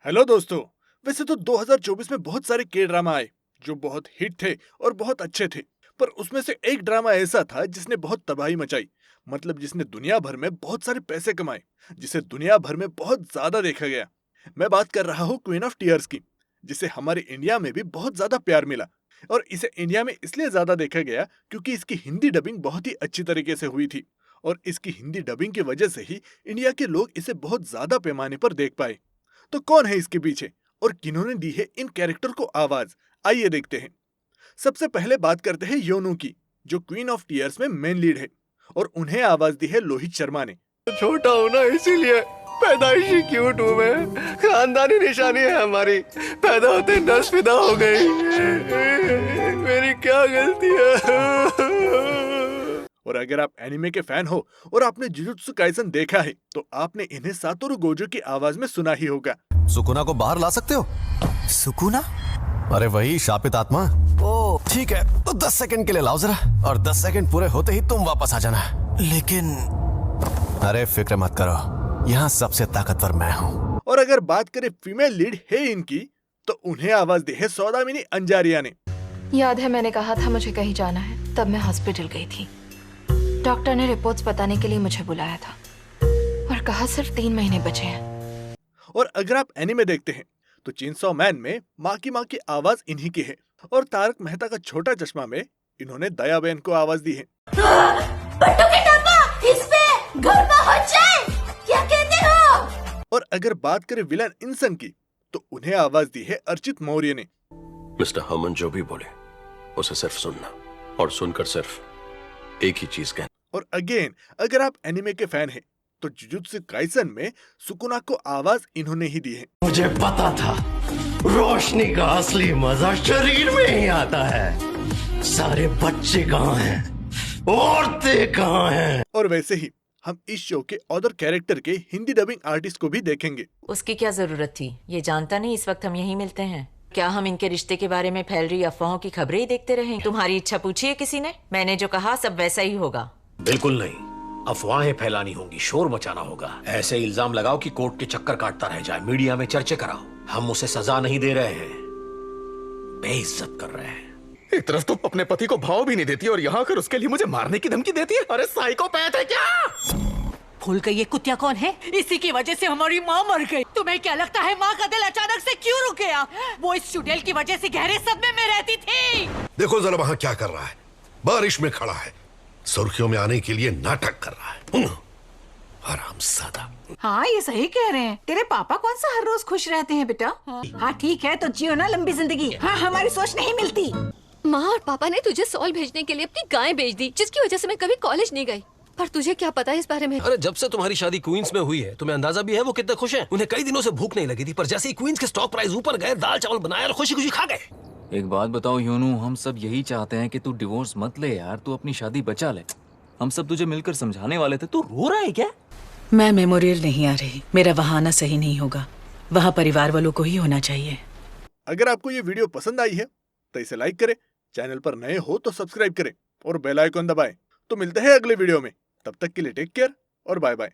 Hello दोस्तों। वैसे तो 2024 में बहुत सारे के ड्रामा आए जो बहुत हिट थे और बहुत अच्छे थे। पर उसमें से एक ड्रामा ऐसा था जिसने बहुत तबाही मचाई। मतलब जिसने दुनिया भर में बहुत सारे पैसे कमाए, जिसे दुनिया भर में बहुत ज्यादा देखा गया। मैं बात कर रहा हूँ क्वीन ऑफ टीयर्स की, जिसे हमारे इंडिया में भी बहुत ज्यादा प्यार मिला। और इसे इंडिया में इसलिए ज्यादा देखा गया क्योंकि इसकी हिंदी डबिंग बहुत ही अच्छी तरीके से हुई थी। और इसकी हिंदी डबिंग की वजह से ही इंडिया के लोग इसे बहुत ज्यादा पैमाने पर देख पाए। तो कौन है इसके पीछे और किन्होंने दी है इन कैरेक्टर को आवाज, आइए देखते हैं। सबसे पहले बात करते हैं योनू की, जो क्वीन ऑफ टीयर्स में मेन लीड है। और उन्हें आवाज दी है लोहित शर्मा ने। छोटा हूं ना, इसीलिए पैदाइशी क्यूट हूं मैं। खानदानी निशानी है हमारी। पैदा होते ही नस फिदा हो गई। मेरी क्या गलती है? और अगर आप एनिमे के फैन हो और आपने जुजुत्सु काइसन देखा है तो आपने इन्हें सातोरु गोजो की आवाज में सुना ही होगा। सुकुना को बाहर ला सकते हो? सुकुना? अरे वही शापित आत्मा। ओ ठीक है, तो 10 सेकंड के लिए लाओ जरा, और 10 सेकंड पूरे होते ही तुम वापस आ जाना। लेकिन अरे फिक्र मत करो, यहाँ सबसे ताकतवर मैं हूँ। और अगर बात करें फीमेल लीड है इनकी, तो उन्हें आवाज दी है सौदामिनी अंजारिया ने। याद है मैंने कहा था मुझे कहीं जाना है, तब मैं हॉस्पिटल गई थी। डॉक्टर ने रिपोर्ट्स बताने के लिए मुझे बुलाया था और कहा सिर्फ 3 महीने बचे हैं। और अगर आप एनिमे देखते हैं तो चेनसॉ मैन में माँ की आवाज इन्हीं की है। और तारक मेहता का छोटा चश्मा में इन्होंने दया बहन को आवाज दी है। बट्टू के डब्बा, इस पे घर पहुंच जाए, क्या कहते हो? और अगर बात करें विलन इंसन की, तो उन्हें आवाज दी है अर्चित मौर्य ने। मिस्टर हमन जो भी बोले उसे सिर्फ सुनना, और सुनकर सिर्फ एक ही चीज कहना। और अगेन अगर आप एनिमे के फैन हैं तो जुजुत्सु काइसन में सुकुना को आवाज इन्होंने ही दी है। मुझे पता था रोशनी का असली मजा शरीर में ही आता है। सारे बच्चे कहाँ हैं? औरतें कहाँ हैं? और वैसे ही हम इस शो के अदर कैरेक्टर के हिंदी डबिंग आर्टिस्ट को भी देखेंगे। उसकी क्या जरूरत थी? ये जानता नहीं इस वक्त हम यहीं मिलते हैं। क्या हम इनके रिश्ते के बारे में फैल रही अफवाहों की खबरें ही देखते रहें? तुम्हारी इच्छा पूछी है किसी ने? मैंने जो कहा सब वैसा ही होगा। बिल्कुल नहीं, अफवाहें फैलानी होंगी, शोर मचाना होगा। ऐसे इल्जाम लगाओ कि कोर्ट के चक्कर काटता रह जाए, मीडिया में चर्चे कराओ। हम उसे सजा नहीं दे रहे हैं, बेइज्जत कर रहे हैं। एक तरफ तो अपने पति को भाव भी नहीं देती और यहाँ आकर उसके लिए मुझे मारने की धमकी देती है। अरे साइकोपैथ है क्या? भूल गई ये कुत्ता कौन है? इसी की वजह से हमारी माँ मर गई। तुम्हें क्या लगता है माँ का दिल अचानक से क्यों रुक गया? वो इस चुड़ैल की वजह से गहरे सदमे में रहती थी। देखो जरा वहाँ क्या कर रहा है, बारिश में खड़ा है, सुर्खियों में आने के लिए नाटक कर रहा है। हरामजादा। हाँ ये सही कह रहे हैं। तेरे पापा कौन सा हर रोज खुश रहते हैं बेटा? हाँ ठीक है, तो जियो ना लंबी जिंदगी। हाँ हमारी सोच नहीं मिलती। माँ और पापा ने तुझे सॉल भेजने के लिए अपनी गाय भेज दी, जिसकी वजह से मैं कभी कॉलेज नहीं गई। पर तुझे क्या पता है इस बारे में? अरे जब से तुम्हारी शादी क्वींस में हुई है, तुम्हें अंदाजा भी है वो कितने खुश हैं। उन्हें कई दिनों से भूख नहीं लगी थी, पर जैसे ही क्वींस के स्टॉक प्राइस ऊपर गए, दाल चावल बनाया और खुशी खुशी खा गए। एक बात बताओ योनू, हम सब यही चाहते हैं कि तू डिवोर्स मत ले यार, तू अपनी शादी बचा ले। हम सब तुझे मिलकर समझाने वाले थे, तू रो रहा है क्या? मैं मेमोरियल नहीं आ रही, मेरा वहाँ आना सही नहीं होगा। वहाँ परिवार वालों को ही होना चाहिए। अगर आपको ये वीडियो पसंद आई है तो इसे लाइक करें, चैनल पर नए हो तो सब्सक्राइब करें और बेल आइकन दबाएं। तो मिलते हैं अगले वीडियो में, तब तक के लिए टेक केयर और बाय बाय।